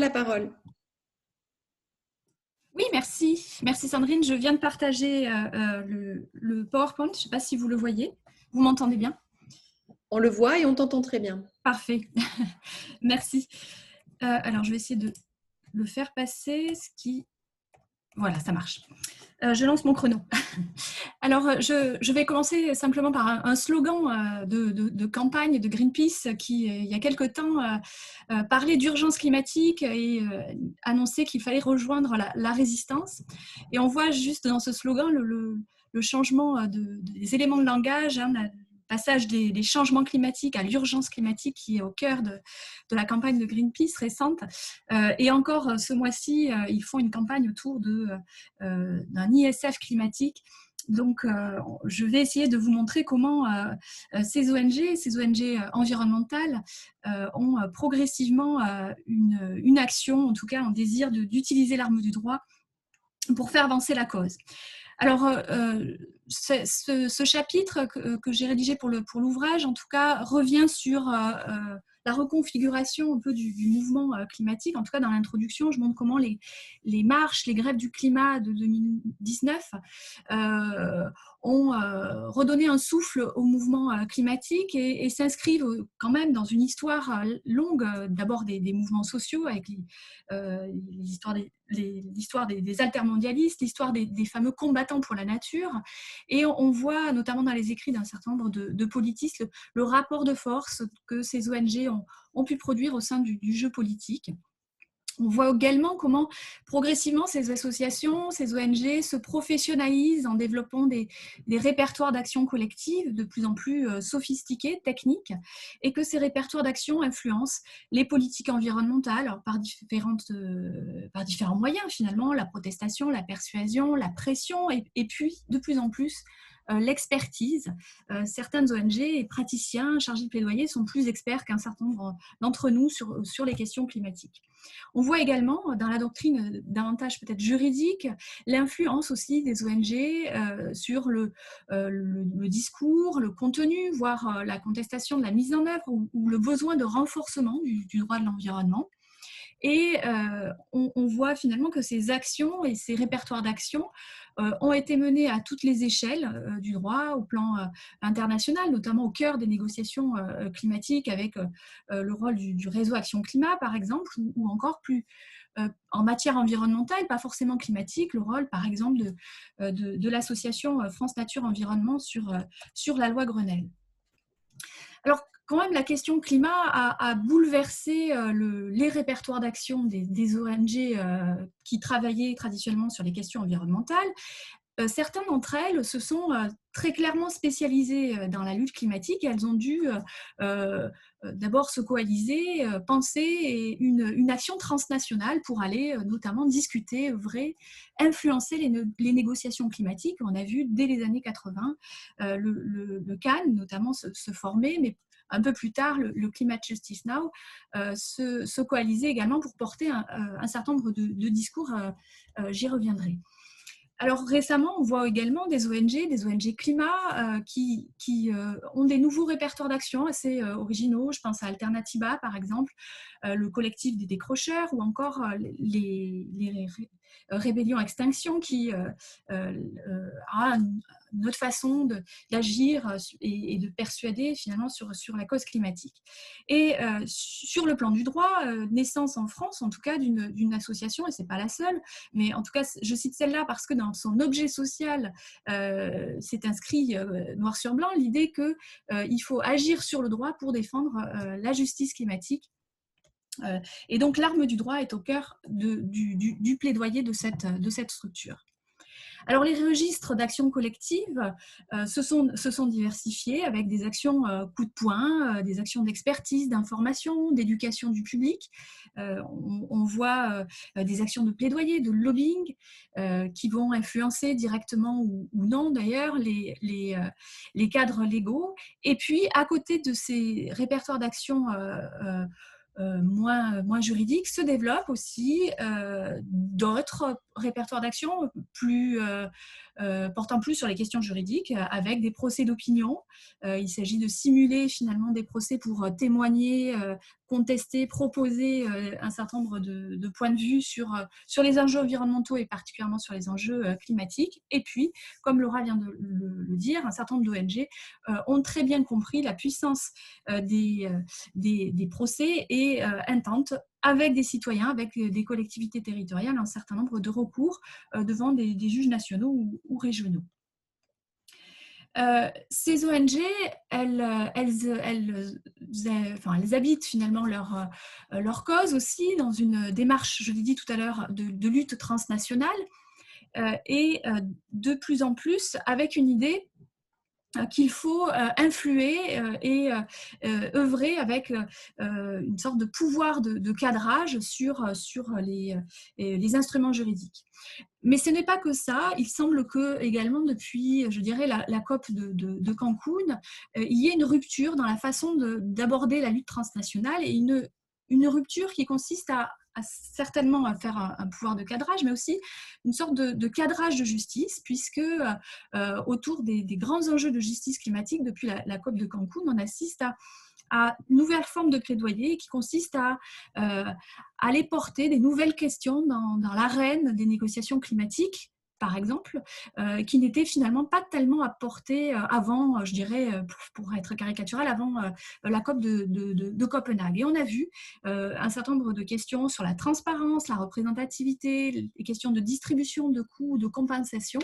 la parole. Oui, merci. Merci Sandrine. Je viens de partager le PowerPoint. Je ne sais pas si vous le voyez. Vous m'entendez bien? On le voit et on t'entend très bien. Parfait. Merci. Alors, je vais essayer de le faire passer. Voilà, ça marche. Je lance mon chrono. Alors, je vais commencer simplement par un slogan de campagne de Greenpeace qui, il y a quelque temps, parlait d'urgence climatique et annonçait qu'il fallait rejoindre la résistance. Et on voit juste dans ce slogan le changement des éléments de langage, hein, le passage des changements climatiques à l'urgence climatique qui est au cœur de la campagne de Greenpeace récente. Et encore ce mois-ci, ils font une campagne autour d'un ISF climatique. Donc, je vais essayer de vous montrer comment ces ONG environnementales ont progressivement une action, en tout cas un désir d'utiliser l'arme du droit pour faire avancer la cause. Alors, ce chapitre que j'ai rédigé pour l'ouvrage, en tout cas, revient sur la reconfiguration un peu du mouvement climatique. En tout cas, dans l'introduction, je montre comment les marches, les grèves du climat de 2019 ont redonné un souffle au mouvement climatique et s'inscrivent quand même dans une histoire longue, d'abord des mouvements sociaux avec l'histoire des altermondialistes, l'histoire des fameux combattants pour la nature. Et on voit, notamment dans les écrits d'un certain nombre de politistes, le rapport de force que ces ONG ont pu produire au sein du jeu politique. On voit également comment progressivement ces associations, ces ONG se professionnalisent en développant des répertoires d'action collective de plus en plus sophistiqués, techniques, et que ces répertoires d'action influencent les politiques environnementales alors par différents moyens finalement, la protestation, la persuasion, la pression, et puis de plus en plus l'expertise. Certaines ONG et praticiens chargés de plaidoyer sont plus experts qu'un certain nombre d'entre nous sur les questions climatiques. On voit également dans la doctrine davantage peut-être juridique l'influence aussi des ONG sur le discours, le contenu, voire la contestation de la mise en œuvre ou le besoin de renforcement du droit de l'environnement. Et on voit finalement que ces actions et ces répertoires d'actions ont été menés à toutes les échelles du droit, au plan international, notamment au cœur des négociations climatiques avec le rôle du réseau Action Climat, par exemple, ou encore plus en matière environnementale, pas forcément climatique, le rôle, par exemple, de l'association France Nature Environnement sur la loi Grenelle. Alors, quand même, la question climat a bouleversé les répertoires d'action des ONG qui travaillaient traditionnellement sur les questions environnementales. Certaines d'entre elles se sont très clairement spécialisées dans la lutte climatique et elles ont dû d'abord se coaliser, penser une action transnationale pour aller notamment discuter, œuvrer, influencer les négociations climatiques. On a vu dès les années 80 le Cannes notamment se former, mais un peu plus tard, le Climate Justice Now se coaliser également pour porter un certain nombre de discours, j'y reviendrai. Alors récemment, on voit également des ONG climat qui ont des nouveaux répertoires d'action assez originaux. Je pense à Alternativa, par exemple, le collectif des décrocheurs ou encore les Rébellion Extinction qui a une autre façon d'agir et de persuader finalement sur la cause climatique. Et sur le plan du droit, naissance en France, en tout cas, d'une association, et ce n'est pas la seule, mais en tout cas, je cite celle-là parce que dans son objet social, c'est inscrit noir sur blanc, l'idée qu'il faut agir sur le droit pour défendre la justice climatique. Et donc, l'arme du droit est au cœur du plaidoyer de cette structure. Alors, les registres d'action collective se sont diversifiés avec des actions coup de poing, des actions d'expertise, d'information, d'éducation du public. On voit des actions de plaidoyer, de lobbying qui vont influencer directement ou non d'ailleurs les cadres légaux. Et puis, à côté de ces répertoires d'actions moins juridiques, se développent aussi d'autres répertoire d'action portant plus sur les questions juridiques, avec des procès d'opinion. Il s'agit de simuler finalement des procès pour témoigner, contester, proposer un certain nombre de points de vue sur les enjeux environnementaux et particulièrement sur les enjeux climatiques. Et puis, comme Laura vient de le dire, un certain nombre d'ONG ont très bien compris la puissance des procès et intentent, avec des citoyens, avec des collectivités territoriales, un certain nombre de recours devant des juges nationaux ou régionaux. Ces ONG, elles habitent finalement leur cause aussi dans une démarche, je l'ai dit tout à l'heure, de lutte transnationale et de plus en plus avec une idée qu'il faut influer et œuvrer avec une sorte de pouvoir de cadrage sur les instruments juridiques. Mais ce n'est pas que ça. Il semble que également depuis, je dirais, la COP de Cancun, il y ait une rupture dans la façon d'aborder la lutte transnationale et une rupture qui consiste certainement à faire un pouvoir de cadrage, mais aussi une sorte de cadrage de justice, puisque autour des grands enjeux de justice climatique, depuis la COP de Cancun, on assiste à une nouvelle forme de plaidoyer qui consiste à aller porter des nouvelles questions dans l'arène des négociations climatiques, par exemple, qui n'étaient finalement pas tellement apportées avant, je dirais, pour être caricatural, avant la COP de Copenhague. Et on a vu un certain nombre de questions sur la transparence, la représentativité, les questions de distribution de coûts, de compensation,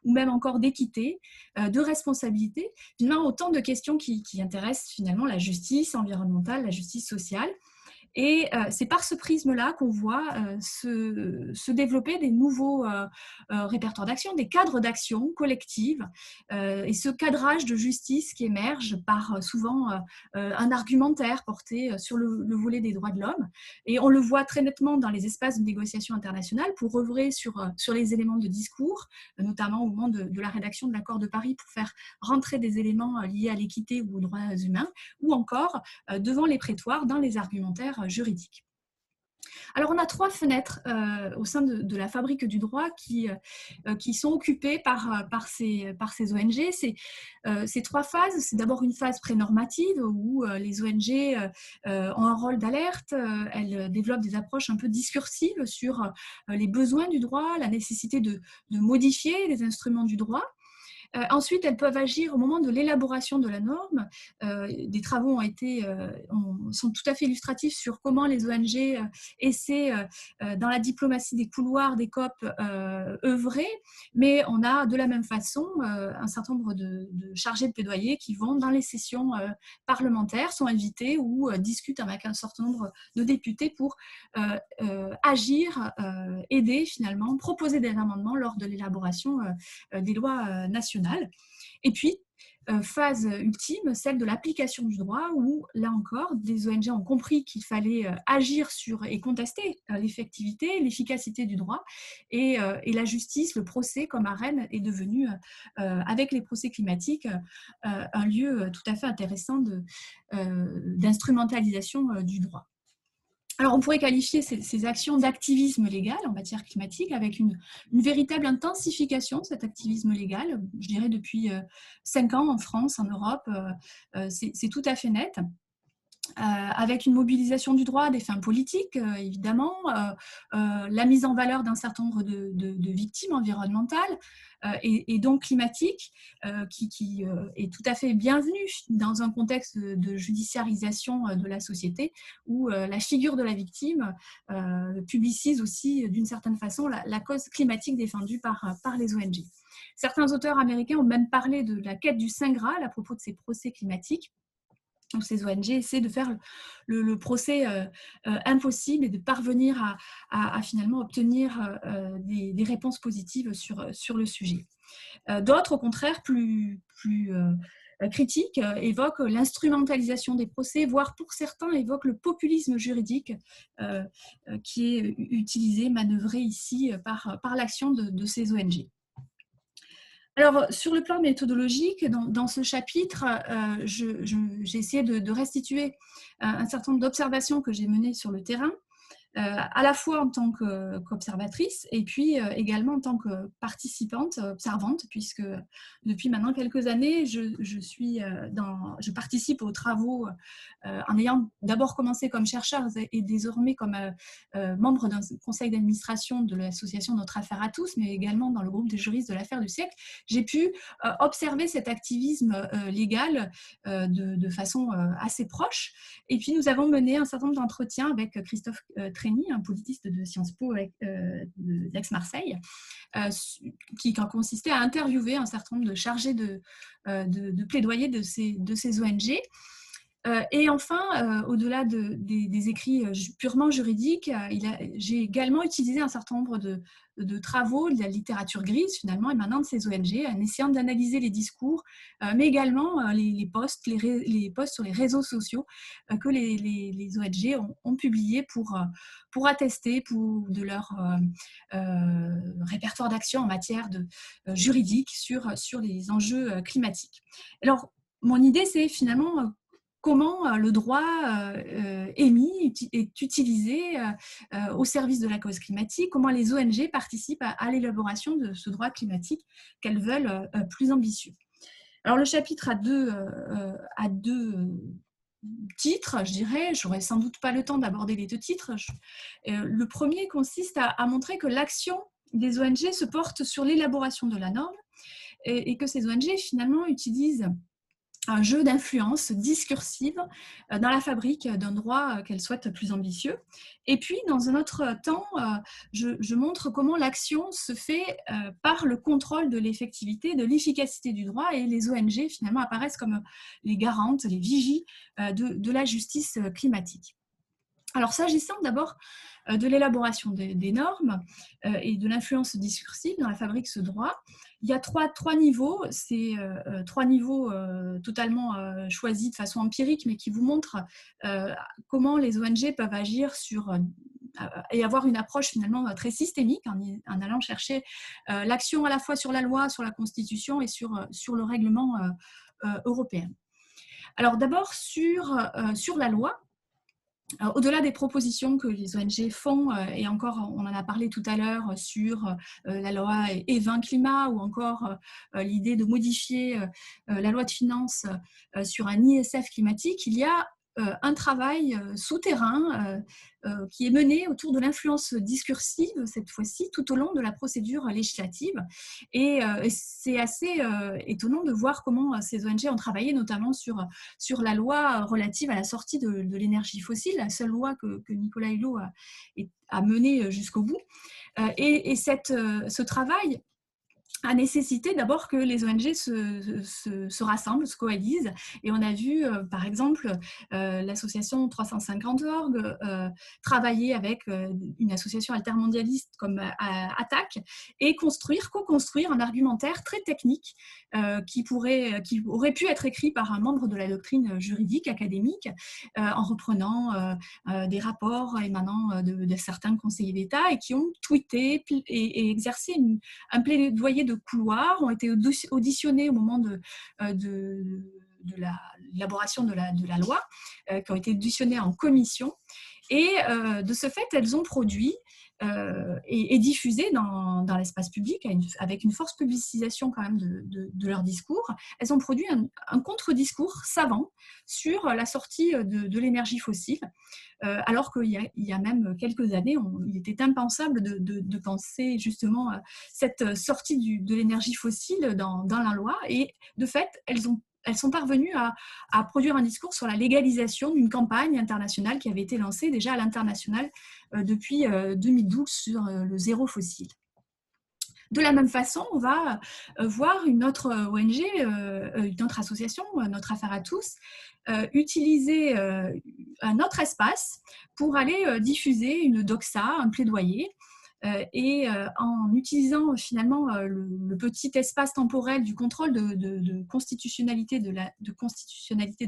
ou même encore d'équité, de responsabilité, finalement autant de questions qui intéressent finalement la justice environnementale, la justice sociale. Et c'est par ce prisme-là qu'on voit se développer des nouveaux répertoires d'action, des cadres d'action collectives, et ce cadrage de justice qui émerge par souvent un argumentaire porté sur le volet des droits de l'homme. Et on le voit très nettement dans les espaces de négociation internationale pour œuvrer sur les éléments de discours, notamment au moment de la rédaction de l'accord de Paris pour faire rentrer des éléments liés à l'équité ou aux droits humains, ou encore devant les prétoires dans les argumentaires juridiques. Alors, on a 3 fenêtres au sein de la fabrique du droit qui sont occupées par ces ONG. Ces 3 phases, c'est d'abord une phase prénormative où les ONG ont un rôle d'alerte, elles développent des approches un peu discursives sur les besoins du droit, la nécessité de modifier les instruments du droit. Ensuite, elles peuvent agir au moment de l'élaboration de la norme. Des travaux sont tout à fait illustratifs sur comment les ONG essaient, dans la diplomatie des couloirs des COP, œuvrer, mais on a de la même façon un certain nombre de chargés de plaidoyer qui vont dans les sessions parlementaires, sont invités ou discutent avec un certain nombre de députés pour agir, aider finalement, proposer des amendements lors de l'élaboration des lois nationales. Et puis, phase ultime, celle de l'application du droit, où là encore, des ONG ont compris qu'il fallait agir sur et contester l'effectivité, l'efficacité du droit, et la justice, le procès comme arène est devenu, avec les procès climatiques, un lieu tout à fait intéressant d'instrumentalisation du droit. Alors, on pourrait qualifier ces actions d'activisme légal en matière climatique avec une véritable intensification de cet activisme légal, je dirais depuis 5 ans en France, en Europe, c'est tout à fait net. Avec une mobilisation du droit à des fins politiques, évidemment, la mise en valeur d'un certain nombre de victimes environnementales et donc climatiques, qui est tout à fait bienvenue dans un contexte de judiciarisation de la société, où la figure de la victime publicise aussi d'une certaine façon la cause climatique défendue par les ONG. Certains auteurs américains ont même parlé de la quête du Saint Graal à propos de ces procès climatiques, où ces ONG essaient de faire le procès impossible et de parvenir à finalement obtenir des réponses positives sur le sujet. D'autres, au contraire, plus critiques, évoquent l'instrumentalisation des procès, voire pour certains évoquent le populisme juridique qui est utilisé, manœuvré ici par l'action de ces ONG. Alors, sur le plan méthodologique, dans ce chapitre, j'ai essayé de restituer un certain nombre d'observations que j'ai menées sur le terrain, à la fois en tant qu'observatrice et puis également en tant que participante, observante, puisque depuis maintenant quelques années, je participe aux travaux en ayant d'abord commencé comme chercheur et désormais comme membre d'un conseil d'administration de l'association Notre Affaire à tous, mais également dans le groupe des juristes de l'affaire du siècle. J'ai pu observer cet activisme légal de façon assez proche. Et puis, nous avons mené un certain nombre d'entretiens avec Christophe Trény, un politiste de Sciences Po d'Aix-Marseille, qui consistait à interviewer un certain nombre de chargés de plaidoyer de ces ONG. Et enfin, au-delà des écrits purement juridiques, j'ai également utilisé un certain nombre de travaux de la littérature grise, finalement, émanant de ces ONG, en essayant d'analyser les discours, mais également les posts sur les réseaux sociaux que les ONG ont publiés pour attester de leur répertoire d'action en matière juridique sur les enjeux climatiques. Alors, mon idée, c'est finalement comment le droit émis est utilisé au service de la cause climatique, comment les ONG participent à l'élaboration de ce droit climatique qu'elles veulent plus ambitieux. Alors le chapitre a deux titres, je dirais. J'aurais sans doute pas le temps d'aborder les deux titres. Le premier consiste à montrer que l'action des ONG se porte sur l'élaboration de la norme et que ces ONG finalement utilisent un jeu d'influence discursive dans la fabrique d'un droit qu'elle souhaite plus ambitieux. Et puis, dans un autre temps, je montre comment l'action se fait par le contrôle de l'effectivité, de l'efficacité du droit, et les ONG, finalement, apparaissent comme les garantes, les vigies de la justice climatique. Alors, s'agissant d'abord de l'élaboration des normes et de l'influence discursive dans la fabrique de ce droit, il y a trois niveaux. C'est trois niveaux totalement choisis de façon empirique, mais qui vous montrent comment les ONG peuvent agir et avoir une approche finalement très systémique en allant chercher l'action à la fois sur la loi, sur la Constitution et sur le règlement européen. Alors d'abord sur la loi. Au-delà des propositions que les ONG font, et encore on en a parlé tout à l'heure sur la loi E20 climat ou encore l'idée de modifier la loi de finances sur un ISF climatique, il y a un travail souterrain qui est mené autour de l'influence discursive, cette fois-ci, tout au long de la procédure législative. Et c'est assez étonnant de voir comment ces ONG ont travaillé, notamment sur la loi relative à la sortie de l'énergie fossile, la seule loi que Nicolas Hulot a menée jusqu'au bout. Et ce travail a nécessité d'abord que les ONG se rassemblent, se coalisent. Et on a vu, par exemple, l'association 350.org travailler avec une association altermondialiste comme ATTAC et co-construire un argumentaire très technique qui aurait pu être écrit par un membre de la doctrine juridique académique en reprenant des rapports émanant de certains conseillers d'État et qui ont tweeté et exercé un plaidoyer de couloir, ont été auditionnés au moment de l'élaboration de la loi, qui ont été auditionnés en commission. Et de ce fait, elles ont produit et diffusé dans l'espace public, avec une forte publicisation quand même de leur discours. Elles ont produit un contre-discours savant sur la sortie de l'énergie fossile, alors qu'il y a même quelques années, il était impensable de penser justement cette sortie de l'énergie fossile dans la loi. Et de fait, elles sont parvenues à produire un discours sur la légalisation d'une campagne internationale qui avait été lancée déjà à l'international depuis 2012 sur le zéro fossile. De la même façon, on va voir une autre ONG, une autre association, Notre Affaire à tous, utiliser un autre espace pour aller diffuser une doxa, un plaidoyer, en utilisant finalement le petit espace temporel du contrôle de constitutionnalité de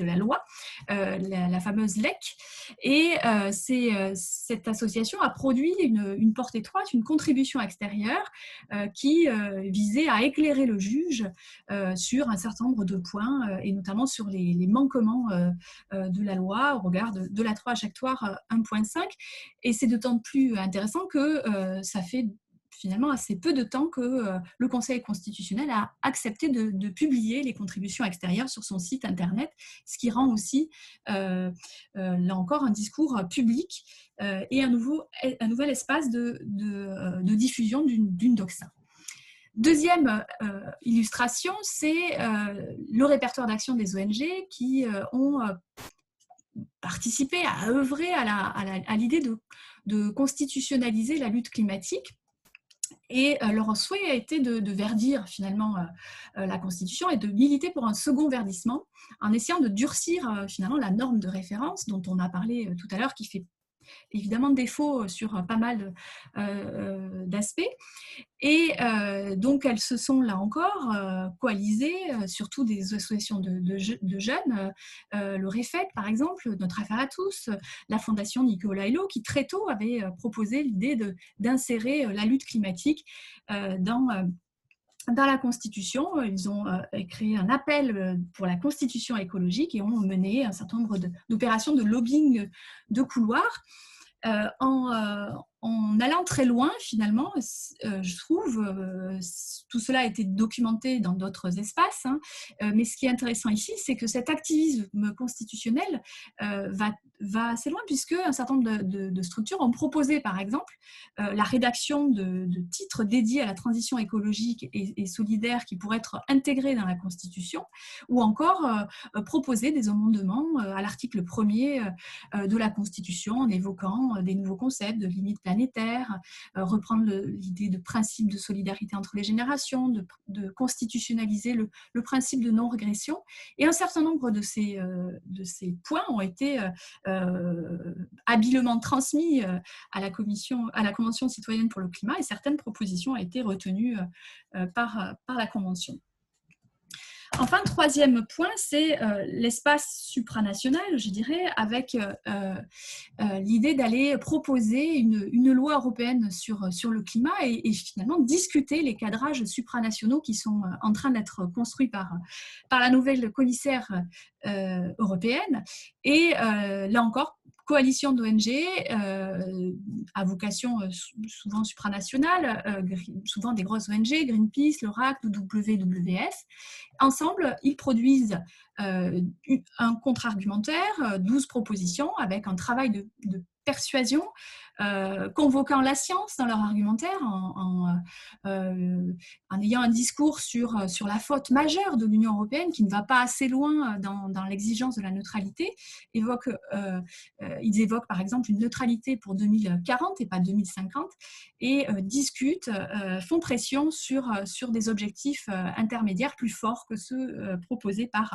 la loi, la fameuse LEC. Et cette association a produit une porte étroite, une contribution extérieure qui visait à éclairer le juge sur un certain nombre de points, et notamment sur les manquements de la loi au regard de la 3 ajectoire 1.5. Et c'est d'autant plus intéressant que ça fait finalement assez peu de temps que le Conseil constitutionnel a accepté de publier les contributions extérieures sur son site internet, ce qui rend aussi, là encore, un discours public et un nouvel espace de diffusion d'une doxa. Deuxième illustration, c'est le répertoire d'action des ONG qui ont participé à œuvrer à l'idée de constitutionnaliser la lutte climatique. Et leur souhait a été de verdir finalement la Constitution et de militer pour un second verdissement en essayant de durcir finalement la norme de référence dont on a parlé tout à l'heure, qui fait évidemment défaut sur pas mal d'aspects. Et donc, elles se sont, là encore, coalisées, surtout des associations de jeunes, le REFET, par exemple, Notre Affaire à tous, la Fondation Nicolas Hulot, qui très tôt avait proposé l'idée d'insérer la lutte climatique dans la Constitution. Ils ont créé un appel pour la Constitution écologique et ont mené un certain nombre d'opérations de lobbying de couloir. En allant très loin, finalement, je trouve, tout cela a été documenté dans d'autres espaces, hein, mais ce qui est intéressant ici, c'est que cet activisme constitutionnel va assez loin, puisque un certain nombre de structures ont proposé, par exemple, la rédaction de titres dédiés à la transition écologique et solidaire qui pourraient être intégrés dans la Constitution, ou encore proposer des amendements à l'article 1er de la Constitution en évoquant des nouveaux concepts de limites planétaires, reprendre l'idée de principe de solidarité entre les générations, de constitutionnaliser le principe de non-régression. Et un certain nombre de ces points ont été habilement transmis à la Convention citoyenne pour le climat, et certaines propositions ont été retenues par la Convention. Enfin, troisième point, c'est l'espace supranational, je dirais, avec l'idée d'aller proposer une loi européenne sur le climat et finalement discuter les cadrages supranationaux qui sont en train d'être construits par la nouvelle commissaire européenne. Et là encore, coalition d'ONG à vocation souvent supranationale, souvent des grosses ONG, Greenpeace, l'ORAC, le WWF. Ensemble, ils produisent un contre-argumentaire, 12 propositions avec un travail de persuasion, convoquant la science dans leur argumentaire, en ayant un discours sur la faute majeure de l'Union européenne qui ne va pas assez loin dans l'exigence de la neutralité. Ils évoquent par exemple une neutralité pour 2040 et pas 2050 et discutent, font pression sur des objectifs intermédiaires plus forts que ceux proposés par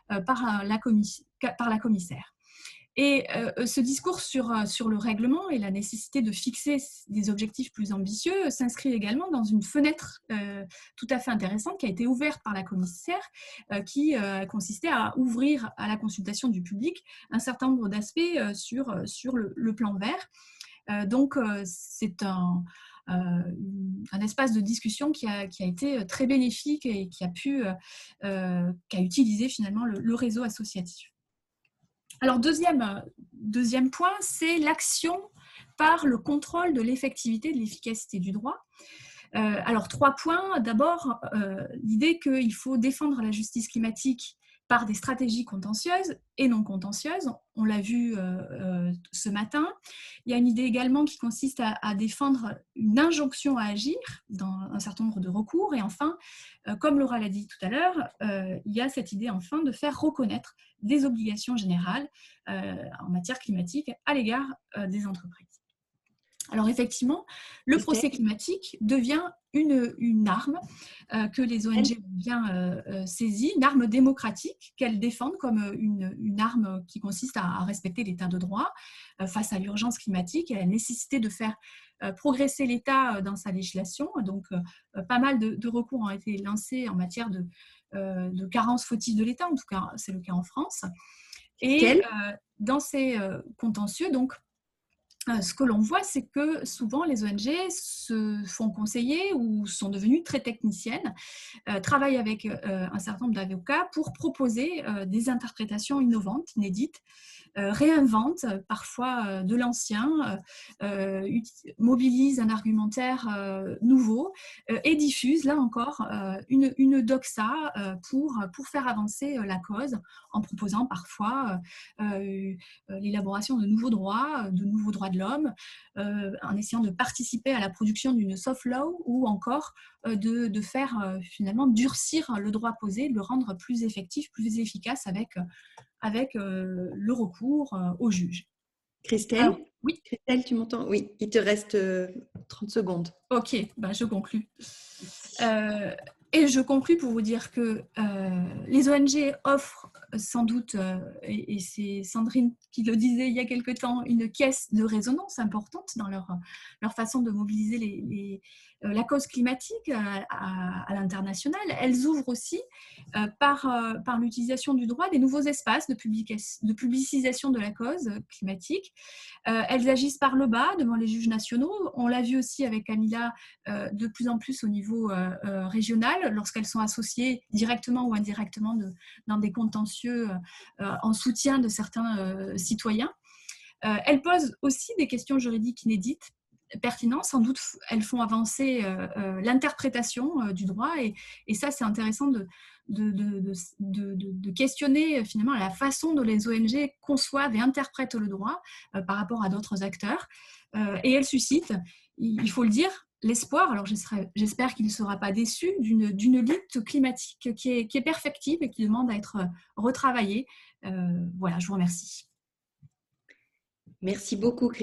la commissaire. Et ce discours sur le règlement et la nécessité de fixer des objectifs plus ambitieux s'inscrit également dans une fenêtre tout à fait intéressante qui a été ouverte par la commissaire, qui consistait à ouvrir à la consultation du public un certain nombre d'aspects sur le plan vert. Donc, c'est un espace de discussion qui a été très bénéfique et qui a utilisé finalement le réseau associatif. Alors, deuxième point, c'est l'action par le contrôle de l'effectivité et de l'efficacité du droit. Alors, 3 points. D'abord, l'idée qu'il faut défendre la justice climatique par des stratégies contentieuses et non contentieuses. On l'a vu ce matin. Il y a une idée également qui consiste à défendre une injonction à agir dans un certain nombre de recours. Et enfin, comme Laura l'a dit tout à l'heure, il y a cette idée enfin de faire reconnaître des obligations générales en matière climatique à l'égard des entreprises. Alors effectivement, le procès Christelle? climatique devient une arme que les ONG ont bien saisie, une arme démocratique qu'elles défendent comme une arme qui consiste à respecter l'état de droit face à l'urgence climatique et à la nécessité de faire progresser l'État dans sa législation. Donc pas mal de recours ont été lancés en matière de carence fautive de l'État, en tout cas c'est le cas en France. Et Christelle? dans ces contentieux, donc, ce que l'on voit, c'est que souvent les ONG se font conseiller ou sont devenues très techniciennes, travaillent avec un certain nombre d'avocats pour proposer des interprétations innovantes, inédites, réinventent parfois de l'ancien, mobilisent un argumentaire nouveau et diffusent, là encore, une doxa pour faire avancer la cause en proposant parfois l'élaboration de nouveaux droits de l'homme, en essayant de participer à la production d'une soft law ou encore de faire finalement durcir le droit posé, de le rendre plus effectif, plus efficace avec le recours au juge. Alors, Christelle? oui, Christelle, tu m'entends? Oui, il te reste 30 secondes. ok, ben je conclus. Merci. Et je conclus pour vous dire que les ONG offrent sans doute, et c'est Sandrine qui le disait il y a quelque temps, une caisse de résonance importante dans leur façon de mobiliser la cause climatique à l'international. Elles ouvrent aussi, par l'utilisation du droit, des nouveaux espaces de publicisation de la cause climatique. Elles agissent par le bas devant les juges nationaux. On l'a vu aussi avec Camilla de plus en plus au niveau régional, lorsqu'elles sont associées directement ou indirectement dans des contentieux en soutien de certains citoyens. Elles posent aussi des questions juridiques inédites, pertinentes. Sans doute, elles font avancer l'interprétation du droit et ça, c'est intéressant de questionner finalement la façon dont les ONG conçoivent et interprètent le droit par rapport à d'autres acteurs. Et elles suscitent, il faut le dire, l'espoir, alors j'espère qu'il ne sera pas déçu, d'une lutte climatique qui est perfectible et qui demande à être retravaillée. Voilà, je vous remercie. Merci beaucoup, Christelle.